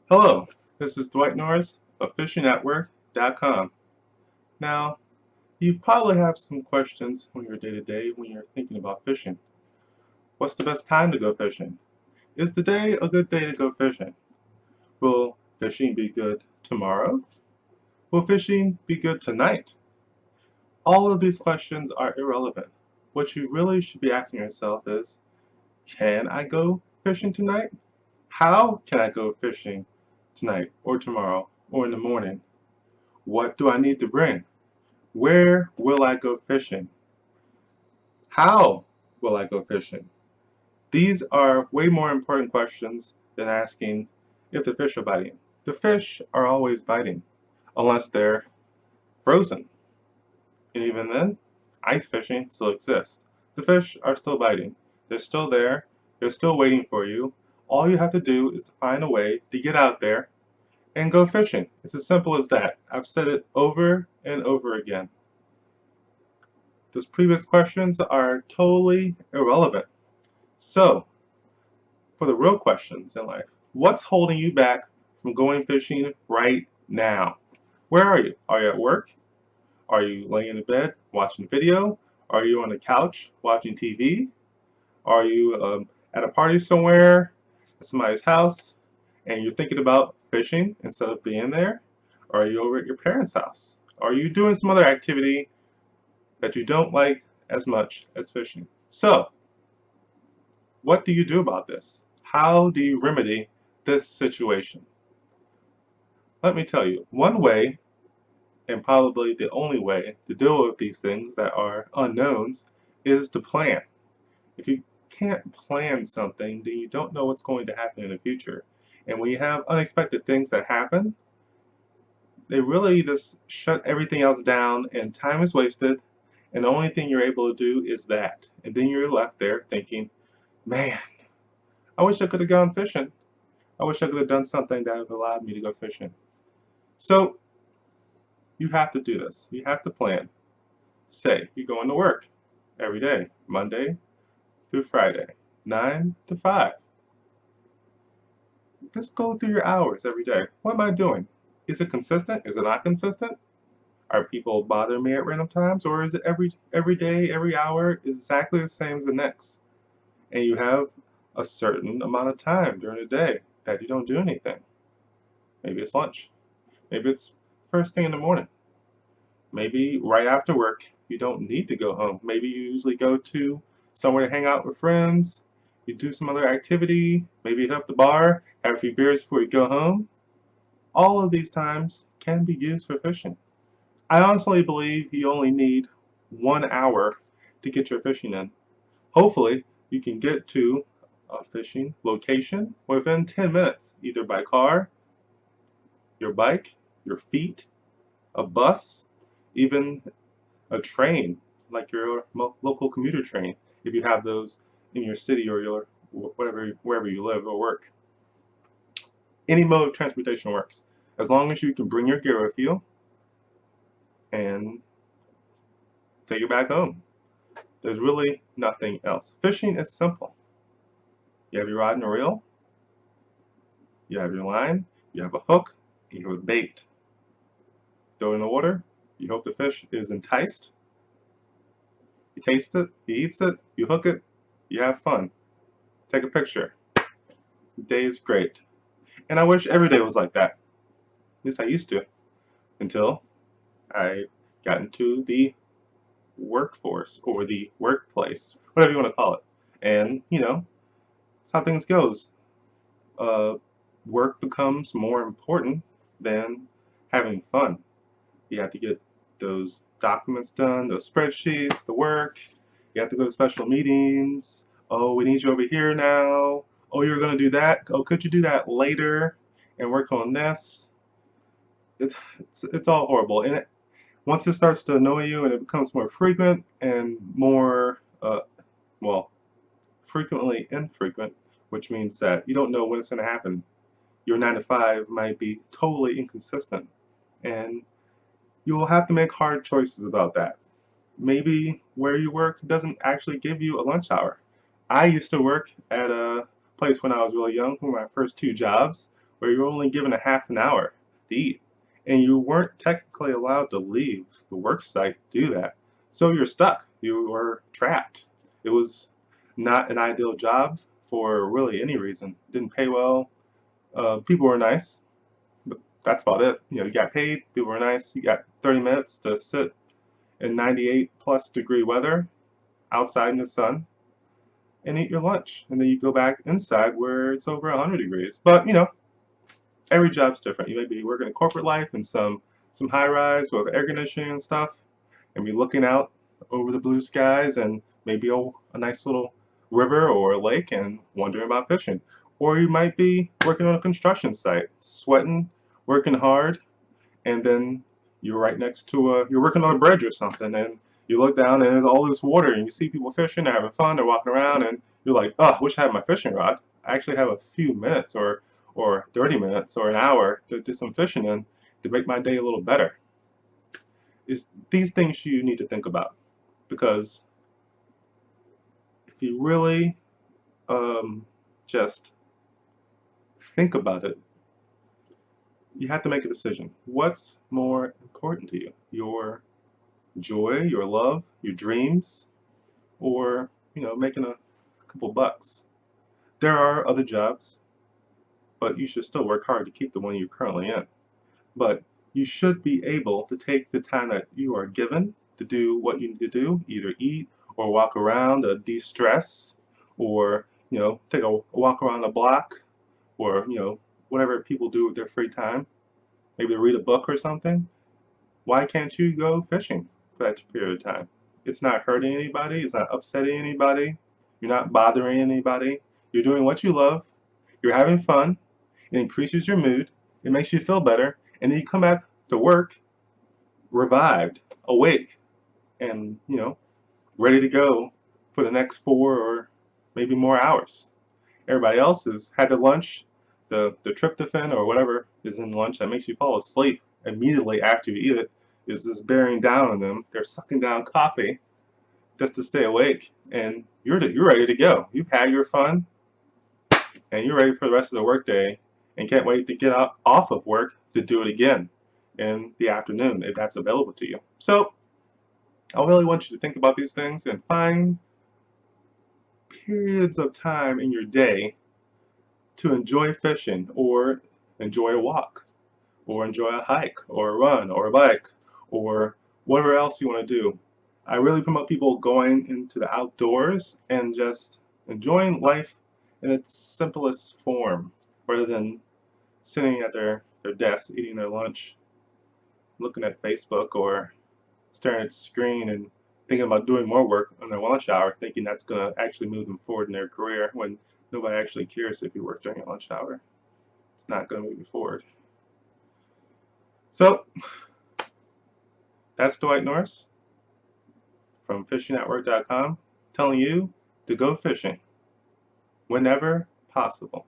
Hello, this is Dwight Norris of FishingNetwork.com. Now, you probably have some questions on your day-to-day when you're thinking about fishing. What's the best time to go fishing? Is the day a good day to go fishing? Will fishing be good tomorrow? Will fishing be good tonight? All of these questions are irrelevant. What you really should be asking yourself is, can I go fishing tonight? How can I go fishing tonight or tomorrow or in the morning? What do I need to bring? Where will I go fishing? How will I go fishing? These are way more important questions than asking if the fish are biting. The fish are always biting, unless they're frozen. And even then, ice fishing still exists. The fish are still biting. They're still there. They're still waiting for you. All you have to do is to find a way to get out there and go fishing. It's as simple as that. I've said it over and over again. Those previous questions are totally irrelevant. So, for the real questions in life, what's holding you back from going fishing right now? Where are you? Are you at work? Are you laying in bed watching a video? Are you on the couch watching TV? Are you at a party somewhere at somebody's house and you're thinking about fishing instead of being there? Or are you over at your parents' house? Are you doing some other activity that you don't like as much as fishing? So, what do you do about this? How do you remedy this situation? Let me tell you, one way, and probably the only way to deal with these things that are unknowns, is to plan. If you can't plan something, then you don't know what's going to happen in the future. And when you have unexpected things that happen, they really just shut everything else down and time is wasted, and the only thing you're able to do is that. And then you're left there thinking, man, I wish I could have gone fishing. I wish I could have done something that would have allowed me to go fishing. So you have to do this. You have to plan. Say you're going to work every day, Monday through Friday, 9 to 5. Just go through your hours every day. What am I doing? Is it consistent? Is it not consistent? Are people bothering me at random times, or is it every day, every hour is exactly the same as the next? And you have a certain amount of time during the day that you don't do anything. Maybe it's lunch. Maybe it's first thing in the morning. Maybe right after work, you don't need to go home. Maybe you usually go to somewhere to hang out with friends. You do some other activity. Maybe you hit up the bar, have a few beers before you go home. All of these times can be used for fishing. I honestly believe you only need 1 hour to get your fishing in. Hopefully, you can get to a fishing location within 10 minutes, either by car, your bike, your feet, a bus, even a train, like your local commuter train, if you have those in your city or your wherever you live or work. Any mode of transportation works, as long as you can bring your gear with you and take it back home. There's really nothing else. Fishing is simple. You have your rod and reel, you have your line, you have a hook, and you have a bait. Throw it in the water, you hope the fish is enticed, you taste it, he eats it, you hook it, you have fun. Take a picture. The day is great. And I wish every day was like that. At least I used to. Until I got into the workforce or the workplace, whatever you want to call it. And, that's how things goes. Work becomes more important than having fun. You have to get those documents done, those spreadsheets, the work. You have to go to special meetings. Oh, we need you over here now. Oh, you're going to do that. Oh, could you do that later and work on this? It's all horrible. And once it starts to annoy you and it becomes more frequent and more, well, frequently infrequent, which means that you don't know when it's going to happen. Your 9 to 5 might be totally inconsistent. And you will have to make hard choices about that. Maybe where you work doesn't actually give you a lunch hour. I used to work at a place when I was really young, one of my first two jobs, where you're only given a half an hour to eat, and you weren't technically allowed to leave the work site to do that. So you're stuck. You were trapped. It was not an ideal job for really any reason. Didn't pay well. People were nice, but that's about it. You got paid. People were nice. You got 30 minutes to sit in 98+ degree weather outside in the sun and eat your lunch, and then you go back inside where it's over 100 degrees. But every job's different. You may be working in corporate life in some high rise with air conditioning and stuff, and be looking out over the blue skies and maybe a nice little river or a lake and wondering about fishing. Or you might be working on a construction site, sweating, working hard, and then you're right next to you're working on a bridge or something, and you look down and there's all this water, and you see people fishing, they're having fun, they're walking around, and you're like, oh, I wish I had my fishing rod. I actually have a few minutes or 30 minutes or an hour to do some fishing in to make my day a little better. It's these things you need to think about, because if you really just think about it, you have to make a decision. What's more important to you? Your joy, your love, your dreams, or making a couple bucks? There are other jobs, but you should still work hard to keep the one you're currently in. But you should be able to take the time that you are given to do what you need to do, either eat or walk around, de-stress, or take a walk around the block, or whatever people do with their free time. Maybe read a book or something. Why can't you go fishing for that period of time? It's not hurting anybody. It's not upsetting anybody. You're not bothering anybody. You're doing what you love. You're having fun. It increases your mood. It makes you feel better. And then you come back to work revived, awake, and ready to go for the next 4 or maybe more hours. Everybody else has had their lunch. The tryptophan or whatever is in lunch that makes you fall asleep immediately after you eat it is just bearing down on them. They're sucking down coffee just to stay awake, and you're ready to go. You've had your fun, and you're ready for the rest of the workday, and can't wait to get off of work to do it again in the afternoon if that's available to you. So I really want you to think about these things and find periods of time in your day to enjoy fishing, or enjoy a walk, or enjoy a hike, or a run, or a bike, or whatever else you want to do. I really promote people going into the outdoors and just enjoying life in its simplest form, rather than sitting at their desk eating their lunch, looking at Facebook, or staring at the screen and thinking about doing more work on their lunch hour, thinking that's going to actually move them forward in their career, when nobody actually cares if you work during your lunch hour. It's not going to move you forward. So that's Dwight Norris from fishingnetwork.com telling you to go fishing whenever possible.